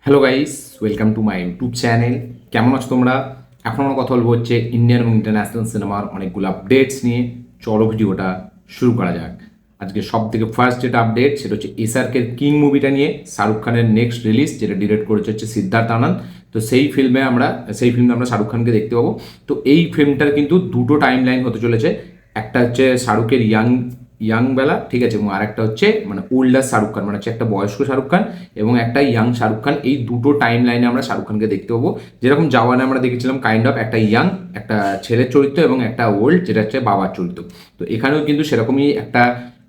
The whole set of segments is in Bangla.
Hello guys, welcome to my YouTube channel. কেমন আছো তোমরা? এখন আমরা কথা বলবো হচ্ছে ইন্ডিয়ান এবং ইন্টারন্যাশনাল সিনেমার অনেকগুলো আপডেটস নিয়ে। চলো ভিডিওটা শুরু করা যাক। আজকে সব থেকে ফার্স্ট যেটা আপডেট সেটা হচ্ছে এসআরকের কিং মুভিটা নিয়ে। শাহরুখ খানের নেক্সট রিলিজ, যেটা ডিরেক্ট করেছে হচ্ছে সিদ্ধার্থ আনন্দ। তো সেই ফিল্মে আমরা শাহরুখ খানকে দেখতে পাবো। তো এই ফিল্মটার কিন্তু দুটো টাইম লাইন হতে চলেছে। একটা হচ্ছে শাহরুখের ইয়াং বেলা, ঠিক আছে, এবং আরেকটা হচ্ছে মানে ওল্ডার শাহরুখ খান, মানে হচ্ছে একটা বয়স্ক শাহরুখ খান এবং একটা ইয়াং শাহরুখ খান। এই দুটো টাইম লাইনে আমরা শাহরুখ খানকে দেখতে পাবো। যেরকম জাওয়ানে আমরা দেখেছিলাম কাইন্ড অফ একটা ইয়াং, একটা ছেলের চরিত্র এবং একটা ওল্ড, যেটা হচ্ছে বাবার চরিত্র। তো এখানেও কিন্তু সেরকমই একটা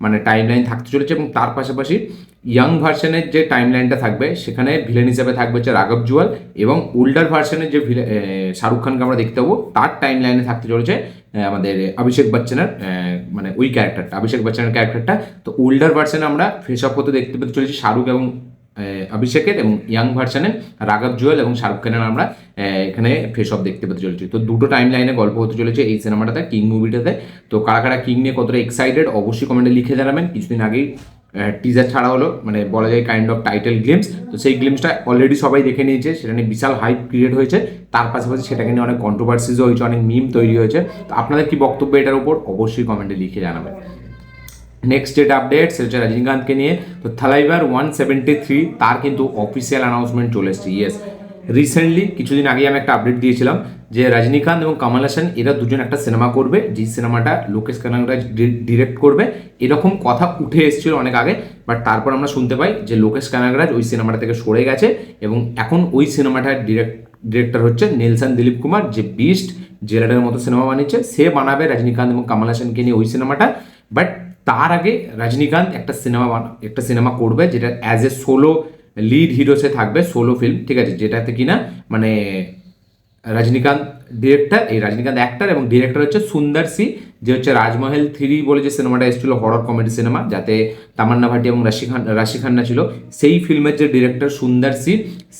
মানে টাইম লাইন থাকতে চলেছে এবং তার পাশাপাশি ইয়াং ভার্সনের যে টাইম লাইনটা থাকবে সেখানে ভিলেন হিসেবে থাকবে হচ্ছে রাঘব জুয়াল, এবং ওল্ডার ভার্সনের যে শাহরুখ খানকে আমরা দেখতে পাবো তার টাইম লাইনে থাকতে চলেছে আমাদের অভিষেক বচ্চনের, মানে ওই ক্যারেক্টারটা, অভিষেক বচ্চনের ক্যারেক্টারটা। তো ওল্ডার ভার্সনে আমরা ফেস অফ হতে দেখতে পেতে চলেছি শাহরুখ এবং অভিষেকের, এবং ইয়াং ভার্সনে রাঘব জুয়েল এবং শাহরুখ খানের আমরা এখানে ফেস অফ দেখতে পেতে চলেছি। তো দুটো টাইম লাইনে গল্প হতে চলেছে এই সিনেমাটাতে, কিং মুভিটাতে। তো কারা কারা কিং নিয়ে কতটা এক্সাইটেড অবশ্যই কমেন্টে লিখে জানাবেন। কিছুদিন আগেই টিজার ছাড়া হলো, মানে বলা যায় কাইন্ড অফ টাইটেল গ্লিমস। তো সেই গ্লিমসটা অলরেডি সবাই দেখে নিয়েছে, সেটা নিয়ে বিশাল হাইপ ক্রিয়েট হয়েছে। তার পাশাপাশি সেটাকে নিয়ে অনেক কন্ট্রোভার্সিসও হয়েছে, অনেক মিম তৈরি হয়েছে। তো আপনাদের কি বক্তব্য এটার উপর অবশ্যই কমেন্টে লিখে জানাবেন। নেক্সট যেটা আপডেট সেটা হচ্ছে রজনীকান্তকে নিয়ে। তো থালাইভার 173 তার কিন্তু অফিসিয়াল অ্যানাউন্সমেন্ট চলে এসেছে। ইয়েস, রিসেন্টলি কিছুদিন আগে আমি একটা আপডেট দিয়েছিলাম যে রজনীকান্ত এবং কমল হাসান এরা দুজন একটা সিনেমা করবে, যে সিনেমাটা লোকেশ কানাগরাজ ডিরেক্ট করবে। এরকম কথা উঠে এসেছিল অনেক আগে, বাট তারপর আমরা শুনতে পাই যে লোকেশ কানাগরাজ ওই সিনেমাটা থেকে সরে গেছে এবং এখন ওই সিনেমাটার ডিরেক্টর হচ্ছে নেলসন দিলীপ কুমার, যে বিস্ট জেলারের মতো সিনেমা বানিয়েছে। সে বানাবে রজনীকান্ত এবং কমল হাসানকে নিয়ে ওই সিনেমাটা। বাট তার আগে রজনীকান্ত একটা সিনেমা করবে, যেটা as a solo lead hero সে থাকবে, সোলো ফিল্ম, ঠিক আছে, যেটাতে কিনা মানে রজনীকান্ত ডিরেক্টর, এই রজনীকান্ত অ্যাক্টর এবং ডিরেক্টর হচ্ছে সুন্দর সি, যে হচ্ছে রাজমহল 3 বলে যে সিনেমাটা এসেছিল, হরর কমেডি সিনেমা, যাতে তামান্না ভাটি এবং রাশি খান্না ছিল। সেই ফিল্মের যে ডিরেক্টর সুন্দর সি,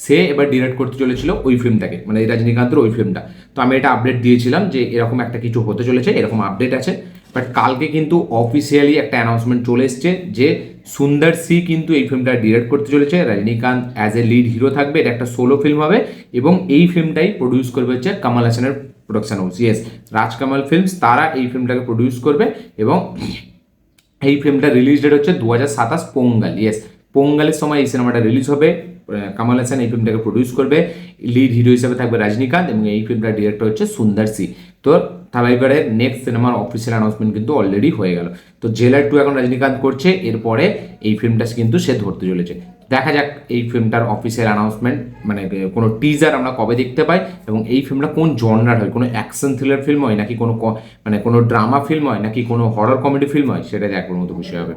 সে এবার ডিরেক্ট করতে চলেছিল ওই ফিল্মটাকে, মানে এই রজনীকান্তের ওই ফিল্মটা। তো আমি এটা আপডেট দিয়েছিলাম যে এরকম একটা কিছু হতে চলেছে, এরকম আপডেট আছে। বাট কালকে কিন্তু অফিসিয়ালি একটা অ্যানাউন্সমেন্ট চলে এসছে যে সুন্দর সি কিন্তু এই ফিল্মটা ডিরেক্ট করতে চলেছে। Rajinikanth as a lead hero থাকবে, এটা একটা সোলো ফিল্ম হবে এবং এই ফিল্মটাই প্রডিউস করবে হচ্ছে কমল হাসানের production house. Yes, Rajkamal films তারা এই ফিল্মটাকে প্রডিউস করবে এবং এই ফিল্মটা রিলিজ ডেট হচ্ছে 2027 পোঙ্গাল। ইয়েস, পোঙ্গালের সময় এই সিনেমাটা রিলিজ হবে। কমল হাসান এই ফিল্মটাকে প্রডিউস করবে, লিড হিরো হিসেবে থাকবে রজনীকান্ত এবং এই ফিল্মটার ডিরেক্টর হচ্ছে সুন্দর সি। তো থালাইভারের নেক্সট সিনেমার অফিসিয়াল অ্যানাউন্সমেন্ট কিন্তু অলরেডি হয়ে গেল। তো জেলার 2 এখন রজনীকান্ত করছে, এরপরে এই ফিল্মটা কিন্তু সে ধরতে চলেছে। দেখা যাক এই ফিল্মটার অফিসিয়াল অ্যানাউন্সমেন্ট, মানে কোনো টিজার আমরা কবে দেখতে পাই এবং এই ফিল্মটা কোন জনরার হয়, কোনো অ্যাকশন থ্রিলার ফিল্ম হয় নাকি মানে কোনো ড্রামা ফিল্ম হয় নাকি কোনো হরর কমেডি ফিল্ম হয়, সেটা দেখার মতো বিষয় হবে।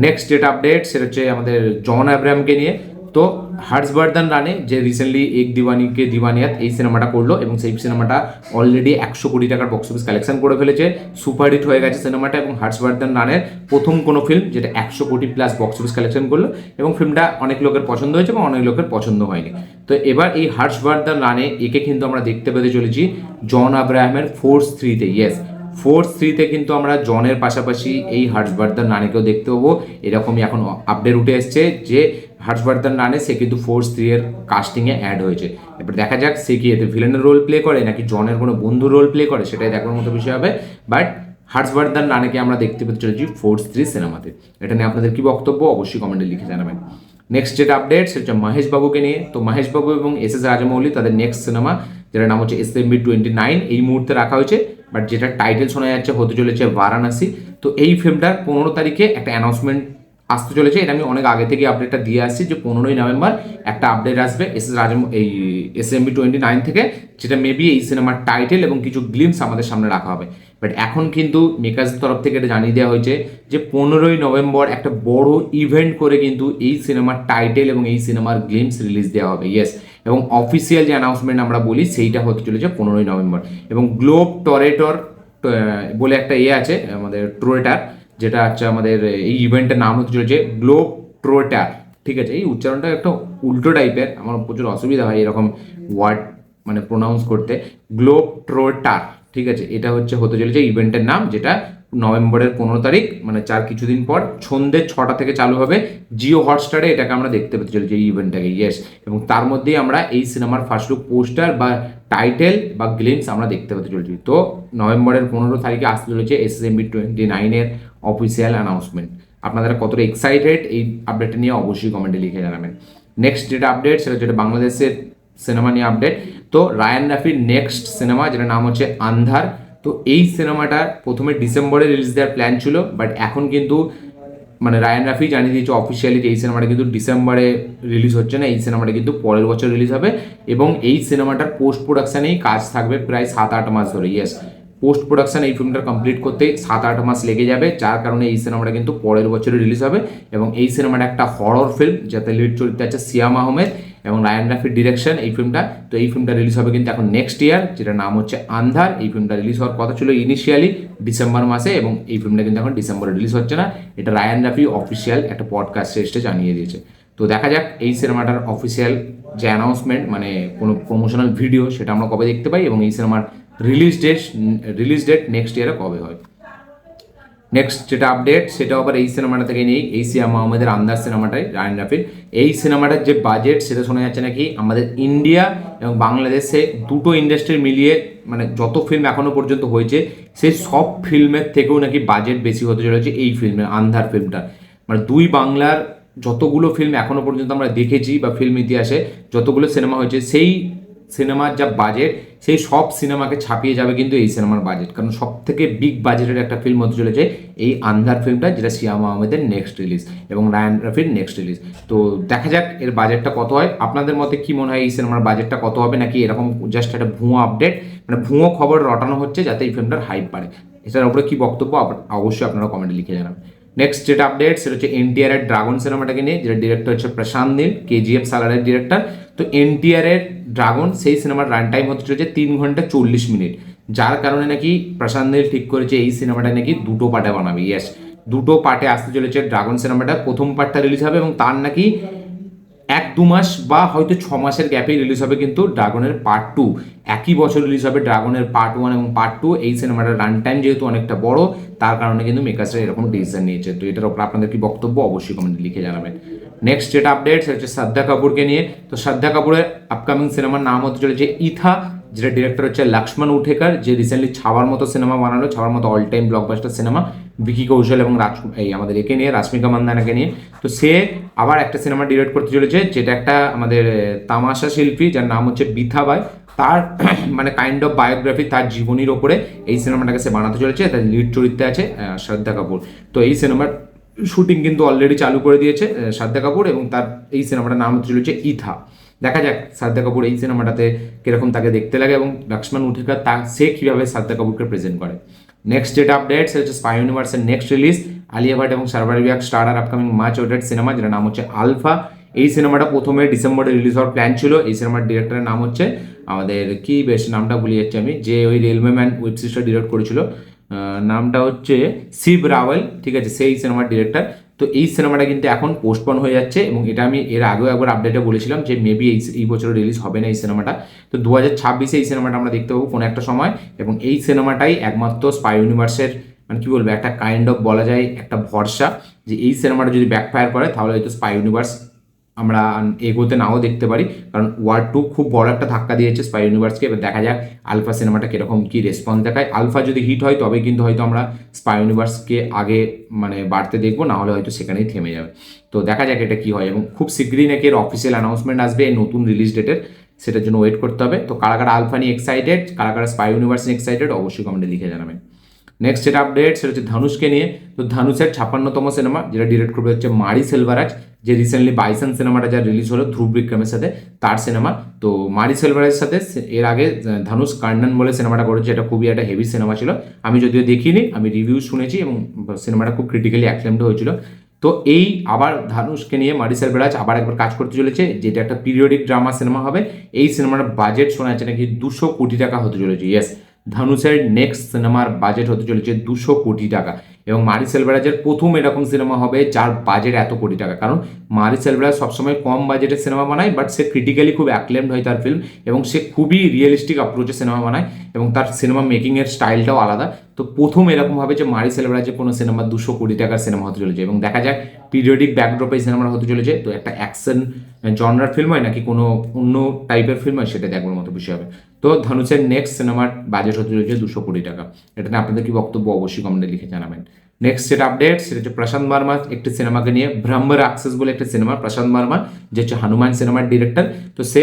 নেক্সট যেটা আপডেট সেটা হচ্ছে আমাদের জন আব্রাহামকে নিয়ে। তো হর্ষবর্ধন রানে, যে রিসেন্টলি এক দিওয়ানিকে দিওয়ানিয়াত এই সিনেমাটা করলো এবং সেই সিনেমাটা অলরেডি 100 কোটি টাকার বক্স অফিস কালেকশন করে ফেলেছে, সুপারহিট হয়ে গেছে সিনেমাটা। এবং হর্ষবর্ধন রানের প্রথম কোনো ফিল্ম যেটা 100 কোটি প্লাস বক্স অফিস কালেকশন করলো এবং ফিল্মটা অনেক লোকের পছন্দ হয়েছে এবং অনেক লোকের পছন্দ হয়নি। তো এবার এই হর্ষবর্ধন রানে একে কিন্তু আমরা দেখতে পেতে চলেছি জন আব্রাহামের ফোর্স 3-তে। ইয়েস, ফোর্স 3-তে কিন্তু আমরা জনের পাশাপাশি এই হর্ষবর্ধন রানেকেও দেখতে পাবো। এরকমই এখন আপডেট উঠে এসছে যে হর্ষবর্ধন রানে সে কিন্তু ফোর্স 3 এর কাস্টিংয়ে অ্যাড হয়েছে। এবার দেখা যাক সে কি এতে ভিলেনের রোল প্লে করে নাকি জনের কোনো বন্ধুর রোল প্লে করে, সেটাই দেখার মতো বিষয় হবে। বাট হর্ষবর্ধন রানেকে আমরা দেখতে পেতে চলেছি ফোর্স 3 সিনেমাতে। এটা নিয়ে আপনাদের কি বক্তব্য অবশ্যই কমেন্টে লিখে জানাবেন। নেক্সট যেটা আপডেট সেটা হচ্ছে মহেশ বাবুকে নিয়ে। তো মহেশ বাবু এবং এস রাজামৌলি তাদের নেক্সট সিনেমা, যেটার নাম হচ্ছে SMB 29, এই মুহূর্তে রাখা হয়েছে। বাট যেটা টাইটেল শোনা যাচ্ছে হতে চলেছে বারাণসী। তো এই ফিল্মটার 15 তারিখে একটা অ্যানাউন্সমেন্ট আসতে চলেছে। এটা আমি অনেক আগে থেকে আপডেটটা দিয়ে আসছি যে 15ই নভেম্বর একটা আপডেট আসবে এই SMB 29 থেকে, যেটা মেবি এই সিনেমার টাইটেল এবং কিছু গ্লিমস আমাদের সামনে রাখা হবে। বাট এখন কিন্তু মেকার্সের তরফ থেকে এটা জানিয়ে দেওয়া হয়েছে যে 15ই নভেম্বর একটা বড় ইভেন্ট করে কিন্তু এই সিনেমার টাইটেল এবং এই সিনেমার গ্লিমস রিলিজ দেওয়া হবে। ইয়েস, এবং অফিসিয়াল যে অ্যানাউন্সমেন্ট আমরা বলি সেইটা হতে চলেছে 15ই নভেম্বর। এবং গ্লোব টরেটর বলে একটা আছে আমাদের ট্রোয়েটার, যেটা হচ্ছে আমাদের এই ইভেন্টের নাম হতে চলেছে গ্লোব ট্রোয়েটার। ঠিক আছে, এই উচ্চারণটা একটা উল্টো টাইপের, আমার প্রচুর অসুবিধা হয় এরকম ওয়ার্ড মানে প্রোনাউন্স করতে। গ্লোব ট্রোয়েটার, ঠিক আছে, এটা হতে চলেছে ইভেন্টের নাম, যেটা নভেম্বরের 15 তারিখ, মানে কিছুদিন পর সন্ধ্যে 6টা থেকে চালু হবে জিও হটস্টারে। এটাকে আমরা দেখতে পেতে চলেছি এই ইভেন্টটাকে, ইয়েস। এবং তার মধ্যেই আমরা এই সিনেমার ফার্স্ট লুক পোস্টার বা টাইটেল বা গ্লিমস আমরা দেখতে পেতে চলেছি। তো নভেম্বরের 15 তারিখে আসতে চলেছে SSMB29-এর অফিসিয়াল অ্যানাউন্সমেন্ট। আপনারা কতটা এক্সাইটেড এই আপডেটটা নিয়ে অবশ্যই কমেন্টে লিখে জানাবেন। নেক্সট যেটা আপডেট সেটা যেটা বাংলাদেশের সিনেমা নিয়ে আপডেট। তো রায়ান রাফির নেক্সট সিনেমা যেটা নাম হচ্ছে আন্ধার। তো এই সিনেমাটা প্রথমে ডিসেম্বরে রিলিজ দেওয়ার প্ল্যান ছিল, বাট এখন কিন্তু মানে রায়ান রাফি জানিয়ে দিয়েছে অফিসিয়ালি যে এই সিনেমাটা কিন্তু ডিসেম্বরে রিলিজ হচ্ছে না, এই সিনেমাটা কিন্তু পরের বছর রিলিজ হবে। এবং এই সিনেমাটার পোস্ট প্রোডাকশানেই কাজ থাকবে প্রায় 7-8 মাস ধরে, ইয়েস। পোস্ট প্রোডাকশন এই ফিল্মটা কমপ্লিট করতে 7-8 মাস লেগে যাবে, যার কারণে এই সিনেমাটা কিন্তু পরের বছরে রিলিজ হবে। এবং এই সিনেমাটা একটা হরর ফিল্ম, যাতে লিড চরিত্রে আছে সিয়াম আহমেদ এবং রায়ান রাফির ডিরেকশন এই ফিল্মটা। তো এই ফিল্মটা রিলিজ হবে কিন্তু এখন নেক্সট ইয়ার, যেটা নাম হচ্ছে আন্ধার। এই ফিল্মটা রিলিজ হওয়ার কথা ছিল ইনিশিয়ালি ডিসেম্বর মাসে, এবং এই ফিল্মটা কিন্তু এখন ডিসেম্বরে রিলিজ হচ্ছে না। এটা রায়ান রাফি অফিসিয়াল একটা পডকাস্ট শেষে জানিয়ে দিয়েছে। তো দেখা যাক এই সিনেমাটার অফিসিয়াল যে অ্যানাউন্সমেন্ট, মানে কোনো প্রমোশনাল ভিডিও, সেটা আমরা কবে দেখতে পাই, এবং এই সিনেমার রিলিজ ডেট নেক্সট ইয়ারে কবে হয়। নেক্সট যেটা আপডেট সেটা আবার এই সিনেমাটা থেকে নেই, এই সিয়াম আহমেদের আন্দাজ সিনেমাটাই, রায়ান রাফির। এই সিনেমাটার যে বাজেট সেটা শোনা যাচ্ছে নাকি আমাদের ইন্ডিয়া এবং বাংলাদেশে দুটো ইন্ডাস্ট্রি মিলিয়ে, মানে যত ফিল্ম এখনো পর্যন্ত হয়েছে সেই সব ফিল্মের থেকেও নাকি বাজেট বেশি হতে চলেছে এই ফিল্মের, আন্ধার ফিল্মটা। মানে দুই বাংলার যতগুলো ফিল্ম এখনো পর্যন্ত আমরা দেখেছি বা ফিল্ম ইতিহাসে যতগুলো সিনেমা হয়েছে, সেই সিনেমার যা বাজেট সেই সব সিনেমাকে ছাপিয়ে যাবে কিন্তু এই সিনেমার বাজেট। কারণ সব থেকে বিগ বাজেটের একটা ফিল্ম হতে চলেছে এই আন্ধার ফিল্মটা, যেটা সিয়াম আহমেদের নেক্সট রিলিজ এবং রায়ান রাফির নেক্সট রিলিজ। তো দেখা যাক এর বাজেটটা কত হয়। আপনাদের মতে কি মনে হয় এই সিনেমার বাজেটটা কত হবে, নাকি এরকম জাস্ট একটা ভুয়ো আপডেট, মানে ভুয়ো খবর রটানো হচ্ছে যাতে এই ফিল্মটার হাইপ বাড়ে? এটার উপরে কি বক্তব্য অবশ্যই আপনারা কমেন্টে লিখে জানাবেন। নেক্সট যেটা আপডেট সেটা হচ্ছে NTR এর ড্রাগন সিনেমাটাকে নিয়ে, যেটা ডিরেক্টর হচ্ছে প্রশান্ত নীল, KGF সালারের ডিরেক্টর। তো NTR এর ড্রাগন সেই সিনেমার রান টাইম হতে চলেছে 3 ঘন্টা 40 মিনিট, যার কারণে নাকি প্রশান্ত নীল ঠিক করেছে এই সিনেমাটা নাকি দুটো পার্টে বানাবে, ইয়েস। দুটো পার্টে আসতে চলেছে ড্রাগন সিনেমাটা। প্রথম পার্টটা রিলিজ হবে এবং তার নাকি 1-2 মাস বা হয়তো 6 মাসের গ্যাপেই রিলিজ হবে কিন্তু ড্রাগনের পার্ট 2। একই বছর রিলিজ হবে ড্রাগনের পার্ট 1 এবং পার্ট 2। এই সিনেমাটার রান টাইম যেহেতু অনেকটা বড়, তার কারণে কিন্তু মেকার্সরা এরকম ডিসিশন নিয়েছে। তো এটার উপর আপনাদের কি বক্তব্য অবশ্যই কমেন্টে লিখে জানাবেন। নেক্সট যেটা আপডেট সেটা হচ্ছে শ্রদ্ধা কাপুরকে নিয়ে। তো শ্রদ্ধা কাপুরের আপকামিং সিনেমার নাম হতে চলেছে ইথা, যেটা ডিরেক্টর হচ্ছে লক্ষ্মণ উঠেকার, যে রিসেন্টলি ছাওয়ার মতো সিনেমা বানালো, ছাওয়ার মতো all time blockbuster cinema, Vicky কৌশল এবং এই আমাদের একে নিয়ে, রাশ্মিকা মান্দানাকে নিয়ে। তো সে আবার একটা সিনেমা ডিরেক্ট করতে চলেছে, যেটা একটা আমাদের তামাশা শিল্পী যার নাম হচ্ছে বিথা বাই, তার মানে কাইন্ড অফ বায়োগ্রাফি, তার জীবনীর ওপরে এই সিনেমাটাকে সে বানাতে চলেছে। তার লিড চরিত্রে আছে শ্রদ্ধা কাপুর। তো এই সিনেমার শুটিং কিন্তু অলরেডি চালু করে দিয়েছে শ্রদ্ধা কাপুর, এবং তার এই সিনেমাটার নাম হতে চলেছে ইথা। দেখা যাক শ্রদ্ধা কাপুর এই সিনেমাটাতে কিরকম তাকে দেখতে লাগে এবং লক্ষ্মণ উঠেকার সে কীভাবে শ্রদ্ধা কাপুরকে প্রেজেন্ট করে। নেক্সট যেটা আপডেট সেটা হচ্ছে স্পাই ইউনিভার্সের নেক্সট রিলিজ, আলিয়া ভাট এবং শারবারি বিয়াক স্টার আর আপকামিং মাচ ওয়েটেড সিনেমা, যেটার নাম হচ্ছে আলফা। এই সিনেমাটা প্রথমে ডিসেম্বরে রিলিজ হওয়ার প্ল্যান ছিল। এই সিনেমার ডিরেক্টরের নাম হচ্ছে আমাদের কি বেশ নামটা ভুলে যাচ্ছি আমি, যে ওই রেলওয়ে ম্যান ওয়েব সিরিজটা ডিরেক্ট করেছিল, নামটা হচ্ছে শিব রাওয়েল, ঠিক আছে, সেই সিনেমার ডিরেক্টর। তো এই সিনেমাটা কিন্তু এখন পোস্টপন হয়ে যাচ্ছে, এবং এটা আমি এর আগেও একবার আপডেটে বলেছিলাম যে মেবি এই বছর রিলিজ হবে না এই সিনেমাটা। তো 2026-এ এই সিনেমাটা আমরা দেখতে পাবো কোনো একটা সময়, এবং এই সিনেমাটাই একমাত্র স্পাই ইউনিভার্সের মানে কি বলবো একটা কাইন্ড অফ বলা যায় একটা ভরসা, যে এই সিনেমাটা যদি ব্যাকফায়ার করে তাহলে হয়তো স্পাই ইউনিভার্স আমরা এগোতে নাও দেখতে পারি। কারণ ওয়ার 2 খুব বড় একটা ধাক্কা দিয়েছে স্পাই ইউনিভার্সকে। এবার দেখা যাক আলফা সিনেমাটা কীরকম কী রেসপন্স দেখায়। আলফা যদি হিট হয় তবে কিন্তু হয়তো আমরা স্পাই ইউনিভার্সকে আগে মানে বাড়তে দেখবো, না হলে হয়তো সেখানেই থেমে যাবে। তো দেখা যাক এটা কী হয়, এবং খুব শীঘ্রই নাকি এর অফিসিয়াল অ্যানাউন্সমেন্ট আসবে এই নতুন রিলিজ ডেটের, সেটার জন্য ওয়েট করতে হবে। তো কারা কারা আলফা নিয়ে এক্সাইটেড, কারা কারা স্পাই ইউনিভার্স নিয়ে এক্সাইটেড, অবশ্যই কমেন্টে লিখে জানাবেন। নেক্সট যেটা আপডেট সেটা হচ্ছে ধনুষকে নিয়ে। তো ধনুষের 56তম সিনেমা, যেটা ডিরেক্ট করবে হচ্ছে মারি সেলভারাজ, যে রিসেন্টলি বাইসন সিনেমাটা যা রিলিজ হলো ধ্রুব বিক্রমের সাথে, তার সিনেমা। তো মারি সেলভারাজের সাথে এর আগে ধনুষ কার্নান বলে সিনেমাটা করেছে, এটা খুবই একটা হেভি সিনেমা ছিল। আমি যদিও দেখিনি, আমি রিভিউ শুনেছি, এবং সিনেমাটা খুব ক্রিটিক্যালি অ্যাক্লেমড হয়েছিল। তো এই আবার ধনুষকে নিয়ে মারি সেলভারাজ আবার একবার কাজ করতে চলেছে, যেটা একটা পিরিয়ডিক ড্রামা সিনেমা হবে। এই সিনেমার বাজেট শোনা যাচ্ছে নাকি 200 কোটি টাকা হতে চলেছে, ইয়েস। ধনুষের নেক্সট সিনেমার বাজেট হতে চলেছে 200 কোটি টাকা। এবং মারি সেলভারাজের প্রথম এরকম সিনেমা হবে যার বাজেট এত কোটি টাকা। কারণ মারি সেলভারাজ সবসময় কম বাজেটের সিনেমা বানায়, বাট সে ক্রিটিক্যালি খুব অ্যাক্লেমড হয় তার ফিল্ম, এবং সে খুবই রিয়েলিস্টিক অ্যাপ্রোচে সিনেমা বানায় এবং তার সিনেমা মেকিংয়ের স্টাইলটাও আলাদা। তো প্রথম এরকম হবে যে মারি সেলভারাজের কোনো সিনেমা 200 কোটি টাকার সিনেমা হতে চলেছে, এবং দেখা যাক পিরিয়ডিক ব্যাকড্রপে এই সিনেমাটা হতে চলেছে। তো একটা অ্যাকশন জনরার ফিল্ম হয় নাকি কোনো অন্য টাইপের ফিল্ম হয় সেটা দেখবার মতো বিষয় হবে। তো ধনুষের নেক্সট সিনেমার বাজেট হতে চলেছে 200 কোটি টাকা। এটা নিয়ে আপনাদের কি বক্তব্য অবশ্যই কমেন্টে লিখে জানাবেন। নেক্সট যেটা আপডেট সেটা হচ্ছে প্রশান্ত বর্মা একটি সিনেমাকে নিয়ে, ব্রহ্ম রাক্ষস বলে একটা সিনেমা, প্রশান্ত বর্মা যে হচ্ছে হনুমান সিনেমার ডিরেক্টর, তো সে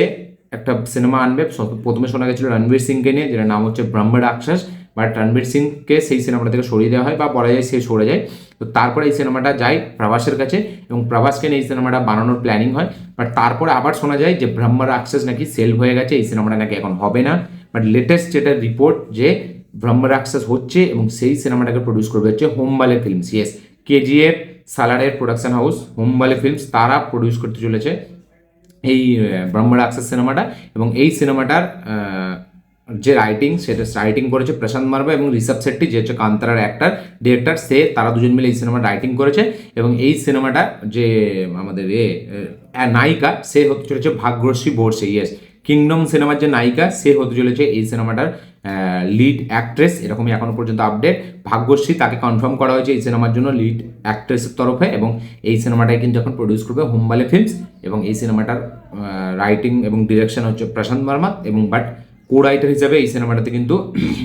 একটা সিনেমা আনবে। প্রথমে শোনা গেছিল রণবীর সিংকে নিয়ে, যেটার নাম হচ্ছে ব্রহ্ম রাক্ষস, বাট রণবীর সিংকে সেই সিনেমাটা থেকে সরিয়ে দেওয়া হয় বা বলা যায় সে সরে যায়। তো তারপরে এই সিনেমাটা যায় প্রভাসের কাছে এবং প্রভাসকে নিয়ে এই সিনেমাটা বানানোর প্ল্যানিং হয়। বাট তারপরে আবার শোনা যায় যে ব্রহ্ম রাক্ষস নাকি সেল হয়ে গেছে, এই সিনেমাটা নাকি এখন হবে না। বাট লেটেস্ট যেটা রিপোর্ট যে ব্রহ্ম রাক্ষস হচ্ছে এবং সেই সিনেমাটাকে প্রডিউস করবে হচ্ছে হোমবালে ফিল্মস। ইয়েস, কেজিএফ সালারের প্রোডাকশন হাউস হোমবালে ফিল্মস তারা প্রডিউস করতে চলেছে এই ব্রহ্ম রাক্ষস সিনেমাটা। এবং এই সিনেমাটার যে রাইটিং সেটা রাইটিং করেছে প্রশান্ত মার্মা এবং ঋষভ শেট্টি যে হচ্ছে কান্তারার অ্যাক্টর ডিরেক্টর, সে তারা দুজন মিলে এই সিনেমা রাইটিং করেছে। এবং এই সিনেমাটা যে আমাদের নায়িকা সে হতে চলেছে ভাগ্যশ্রী বোরসে। ইয়েস, কিংডম সিনেমার যে নায়িকা সে হতে চলেছে এই সিনেমাটার লিড অ্যাক্ট্রেস, এরকমই এখনো পর্যন্ত আপডেট। ভাগ্যশ্রী তাকে কনফার্ম করা হয়েছে এই সিনেমার জন্য লিড অ্যাক্ট্রেসের তরফে, এবং এই সিনেমাটাই কিন্তু এখন প্রডিউস করবে হোমবালে ফিল্মস। এবং এই সিনেমাটার রাইটিং এবং ডিরেকশন হচ্ছে প্রশান্ত বর্মা, এবং বাট কো রাইটার হিসাবে এই সিনেমাটাতে কিন্তু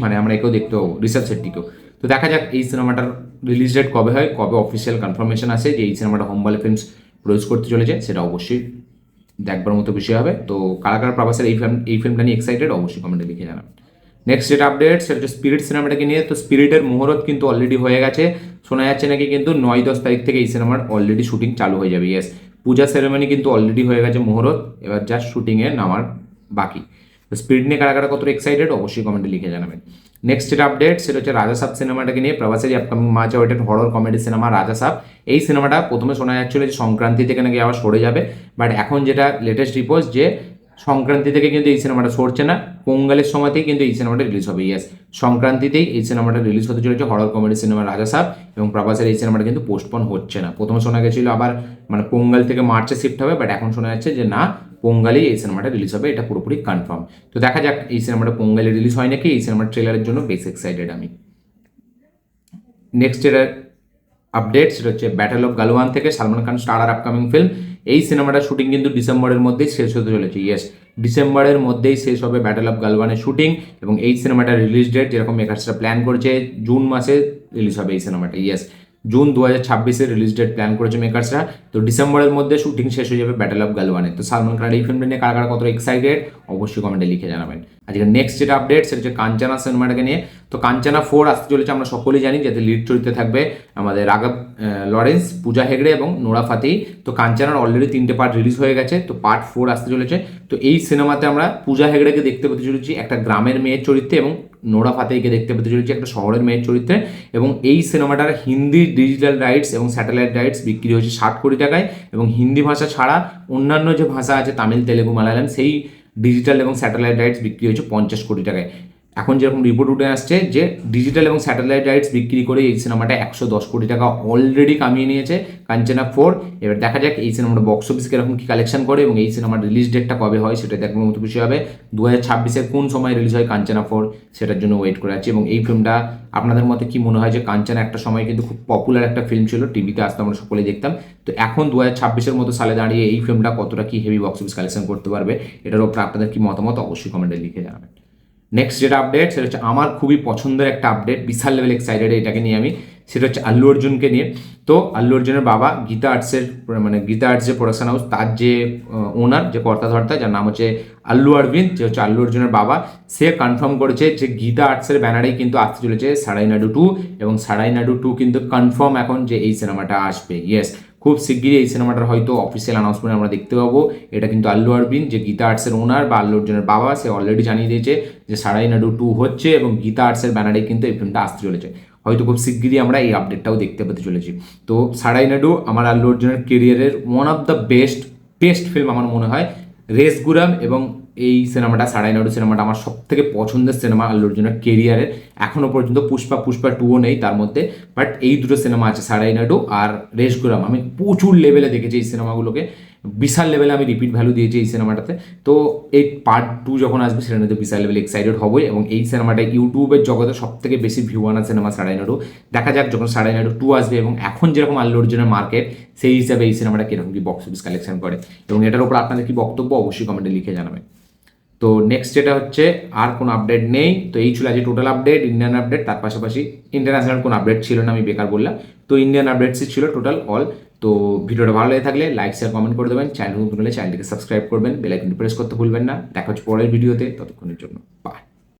মানে আমরা একেও দেখতে পাবো ঋষভ শেট্টিকেও। তো দেখা যাক এই সিনেমাটার রিলিজ ডেট কবে হয়, কবে অফিসিয়াল কনফার্মেশন আসে যে এই সিনেমাটা হোমবালে ফিল্মস প্রডিউস করতে চলেছে, সেটা অবশ্যই দেখবার মতো বিষয় হবে। তো কারা কারা প্রভাসের এই ফিল্মটা নিয়ে এক্সাইটেড অবশ্যই কমেন্টে লিখে জানাবেন। নেক্সট যেটা আপডেট সেটা হচ্ছে স্পিরিট সিনেমাটাকে নিয়ে। তো স্পিরিটের মুহূর্ত কিন্তু অলরেডি হয়ে গেছে, শোনা যাচ্ছে নাকি কিন্তু 9-10 তারিখ থেকে এই সিনেমার অলরেডি শুটিং চালু হয়ে যাবে। ইয়েস, পূজা সেরেমনি কিন্তু অলরেডি হয়ে গেছে মুহূর্ত, এবার জাস্ট শুটিংয়ে নামার বাকি। তো স্পিরিট নিয়ে কারা কারা কতটা এক্সাইটেড অবশ্যই কমেন্টে লিখে জানাবেন। নেক্সট যেটা আপডেট সেটা হচ্ছে রাজা সাব সিনেমাটাকে নিয়ে, প্রভাসের আপকামিং মাঝে ওয়েটেড হরর কমেডি সিনেমা রাজা সাব। এই সিনেমাটা প্রথমে শোনা যাচ্ছিল যে সংক্রান্তি থেকে নাকি আবার সরে যাবে, বাট এখন যেটা লেটেস্ট রিপোর্ট যে সংক্রান্তি থেকে কিন্তু এই সিনেমাটা সরছে না, পোঙ্গালের সময়তেই কিন্তু এই সিনেমাটা রিলিজ হবে। ইয়েস, সংক্রান্তিতেই এই সিনেমাটা রিলিজ হতে চলেছে হরর কমেডি সিনেমা রাজা সাব, এবং প্রভাসের এই সিনেমাটা কিন্তু পোস্টপন হচ্ছে না। প্রথমে শোনা গেছিল আবার মানে পোঙ্গাল থেকে মার্চে শিফট হবে, বাট এখন শোনা যাচ্ছে যে না, পোঙ্গালেই এই সিনেমাটা রিলিজ হবে, এটা পুরোপুরি কনফার্ম। তো দেখা যাক এই সিনেমাটা পোঙ্গালে রিলিজ হয় নাকি, এই সিনেমার ট্রেলারের জন্য বেশ এক্সাইটেড আমি। নেক্সট যেটা আপডেট সেটা হচ্ছে ব্যাটেল অফ গালওয়ান থেকে Salman Khan starrer upcoming film. এই সিনেমাটার শুটিং কিন্তু ডিসেম্বরের মধ্যেই শেষ হতে চলেছে। ইয়েস, ডিসেম্বরের মধ্যেই শেষ হবে ব্যাটেল অফ গালওয়ানের শুটিং, এবং এই সিনেমাটার রিলিজ ডেট যেরকম মেকার্সরা প্ল্যান করছে জুন মাসে রিলিজ হবে এই সিনেমাটা। Yes, June 2026 release date plan করেছে মেকার্সরা। তো ডিসেম্বরের মধ্যে শুটিং শেষ হয়ে যাবে ব্যাটেল অফ গালওয়ানে। তো সালমান খানের এই ফিল্মটা নিয়ে কারা কারা কত এক্সাইটেড অবশ্যই কমেন্টে লিখে জানাবেন। আজকে নেক্সট যেটা আপডেট সেটা হচ্ছে কাঞ্চনা সিনেমাটাকে নিয়ে। তো কাঞ্চনা 4 আসতে চলেছে, আমরা সকলেই জানি, যাতে লিড চরিত্রে থাকবে আমাদের রাঘব লরেন্স, পূজা হেগড়ে এবং নোরা ফাতেহি। তো কাঞ্চনার অলরেডি 3টে পার্ট রিলিজ হয়ে গেছে, তো পার্ট 4 আসতে চলেছে। তো এই সিনেমাতে আমরা পূজা হেগড়েকে দেখতে পেতে চলেছি একটা গ্রামের মেয়ের চরিত্রে, এবং নোরা ফাতেহিকে দেখতে পেতে চলেছি একটা শহরের মেয়ের চরিত্রে। এবং এই সিনেমাটার হিন্দি ডিজিটাল রাইটস এবং স্যাটেলাইট রাইটস বিক্রি হয়েছে 60 কোটি টাকায়, এবং হিন্দি ভাষা ছাড়া অন্যান্য যে ভাষা আছে তামিল, তেলেগু, মালায়ালাম, সেই ডিজিটাল এবং স্যাটেলাইট রাইটস বিক্রি হয়েছে 50 কোটি টাকায়। এখন যেরকম রিপোর্ট উঠে আসছে যে ডিজিটাল এবং স্যাটেলাইট রাইটস বিক্রি করে এই সিনেমাটা 110 কোটি টাকা অলরেডি কামিয়ে নিয়েছে কাঞ্চনা 4। এবার দেখা যাক এই সিনেমাটা বক্স অফিস কিরকম কি কালেকশন করে, এবং এই সিনেমার রিলিজ ডেটটা কবে হয় সেটা দেখবার মতো বিষয় হবে। 2026-এর কোন সময় রিলিজ হয় কাঞ্চনা 4, সেটার জন্য ওয়েট করে আছি। এবং এই ফিল্মটা আপনাদের মতে কি মনে হয় যে কাঞ্চনা একটা সময় কিন্তু খুব পপুলার একটা ফিল্ম ছিল, টিভিতে আসতে আমরা সকলেই দেখতাম। তো এখন 2026-এর মতো সালে দাঁড়িয়ে এই ফিল্মটা কতটা কি হেভি বক্স অফিস কালেকশন করতে পারবে, এটার উপর আপনাদের কি মতামত অবশ্যই কমেন্টে লিখে জানাবেন। নেক্সট যেটা আপডেট সেটা হচ্ছে আমার খুবই পছন্দের একটা আপডেট, বিশাল লেভেল এক্সাইটেড এটাকে নিয়ে আমি, সেটা হচ্ছে আল্লু অর্জুনকে নিয়ে। তো আল্লু অর্জুনের বাবা গীতা আর্টসের মানে গীতা আর্টস যে প্রোডাকশন হাউস, তার যে ওনার যে কর্তাধর্তা যার নাম হচ্ছে আল্লু অরবিন্দ, যে হচ্ছে আল্লু অর্জুনের বাবা, সে কনফার্ম করেছে যে গীতা আর্টসের ব্যানারেই কিন্তু আসতে চলেছে সারাই নাডু 2, এবং সারাই নাডু 2 কিন্তু কনফার্ম এখন যে এই সিনেমাটা আসবে। ইয়েস, খুব শিগগিরই এই সিনেমাটার হয়তো অফিসিয়াল অ্যানাউন্সমেন্ট আমরা দেখতে পাবো। এটা কিন্তু আল্লু অরবিন্দ যে গীতা আর্টসের ওনার বা আল্লু অর্জুনের বাবা, সে অলরেডি জানিয়ে দিয়েছে যে সারাই নাডু 2 হচ্ছে, এবং গীতা আর্টসের ব্যানারে কিন্তু এই ফিল্মটা আসতে চলেছে। হয়তো খুব শিগগিরই আমরা এই আপডেটটাও দেখতে পেতে চলেছি। তো সারাই নাডু আমার আল্লু অর্জুনের কেরিয়ারের one of the best film আমার মনে হয়। রেস গুরাম এবং এই সিনেমাটা সারাইনাডু সিনেমাটা আমার সব থেকে পছন্দের সিনেমা আল্লু অর্জুনের কেরিয়ারের। এখনও পর্যন্ত পুষ্পা 2ও নেই তার মধ্যে, বাট এই দুটো সিনেমা আছে সারাইনাডু আর রেসগুরাম। আমি প্রচুর লেভেলে দেখেছি এই সিনেমাগুলোকে, বিশাল লেভেলে আমি রিপিট ভ্যালু দিয়েছি এই সিনেমাটাতে। তো এই পার্ট 2 যখন আসবে সেটা নিয়ে তো বিশাল লেভেলে এক্সাইটেড হবই, এবং এই সিনেমাটা ইউটিউবের জগতে সব থেকে বেশি ভিউ আনা সিনেমা সারাইনাডু। দেখা যাক যখন সারাইনাডু 2 আসবে এবং এখন যেরকম আল্লু অর্জুনের মার্কেট, সেই হিসাবে এই সিনেমাটা কিরকম কি বক্স অফিস কালেকশন করে, এবং এটার উপর আপনাদের কি বক্তব্য অবশ্যই কমেন্টে লিখে জানাবেন। তো নেক্সট যেটা হচ্ছে, আর কোনো আপডেট নেই। তো এই ছিল আজকে টোটাল আপডেট, ইন্ডিয়ান আপডেট। তার পাশাপাশি ইন্টারন্যাশনাল কোনো আপডেট ছিল না, আমি বেকার বললাম। তো ইন্ডিয়ান আপডেটসই ছিল টোটাল অল। তো ভিডিওটা ভালো লেগে থাকলে লাইক শেয়ার কমেন্ট করে দেবেন, চ্যানেল নতুন হলে চ্যানেলটিকে সাবস্ক্রাইব করবেন, বেল আইকনটি প্রেস করতে ভুলবেন না। দেখা হচ্ছে পরের ভিডিওতে, ততক্ষণের জন্য বাই।